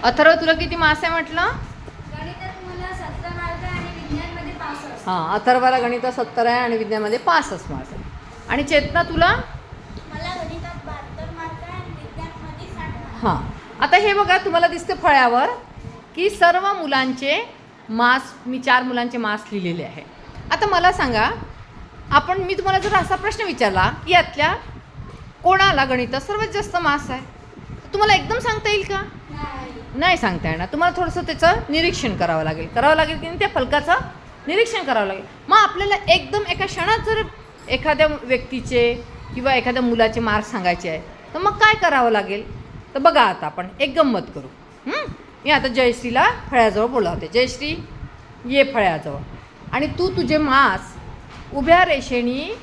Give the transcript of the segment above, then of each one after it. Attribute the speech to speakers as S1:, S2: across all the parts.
S1: अथर्व, तुला किती मार्क्स आहे म्हटलं?
S2: गणितात मला 70 मार्क आणि विज्ञानमध्ये 65.
S1: हां, अथर्वला गणितात 70 आहे आणि विज्ञानमध्ये 65 मार्क्स आहे. आणि चेतना तुला?
S2: मला गणितात 72 मार्क आणि विज्ञानमध्ये 60 मार्क.
S1: हां, आता हे बघा, तुम्हाला दिसते फळ्यावर की सर्व मुलांचे मार्क्स, मी 4 मुलांचे मार्क्स लिहिलेले आहे. आता मला सांगा, मी तुम्हाला जर असा प्रश्न विचारला की यातल्या कोणाला गणितात सर्वात जास्त मार्क्स आहे, तुम्हाला एकदम सांगता येईल का? नाही सांगता येणार. तुम्हाला थोडंसं त्याचं निरीक्षण करावं लागेल की नाही, त्या फलकाचं निरीक्षण करावं लागेल. मग आपल्याला एकदम एका क्षणात जर एखाद्या व्यक्तीचे किंवा एखाद्या मुलाचे मार्क्स सांगायचे आहे तर मग काय करावं लागेल? तर बघा, आता आपण एक गंमत करू. मी आता जयश्रीला फळ्याजवळ बोलावते. जयश्री, ये फळ्याजवळ. आणि तू तुझे मार्क्स उभ्या रेषेने,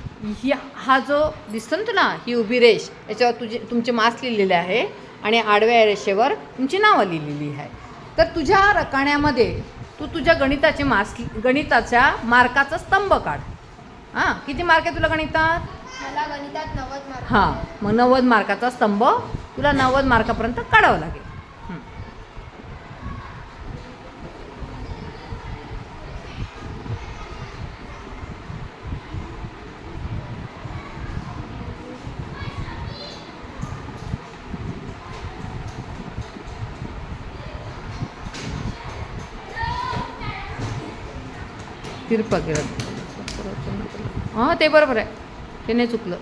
S1: हा जो दिसतो ना तुला, ही उभी रेष, याच्यावर तुमचे मार्क्स लिहिलेले आहे आणि आडव्या रेषेवर तुमची नावं लिहिलेली आहे. तर तुझ्या रकान्यामध्ये तू तुझ्या गणिताच्या मार्काचा स्तंभ काढ. हां, किती मार्क आहे तुला गणितात?
S2: मला गणितात 90 मार्क.
S1: हां, मग 90 मार्काचा स्तंभ तुला 90 मार्कापर्यंत काढावं लागेल. तिरपा केला. हां, ते बरोबर आहे, ते नाही चुकलं.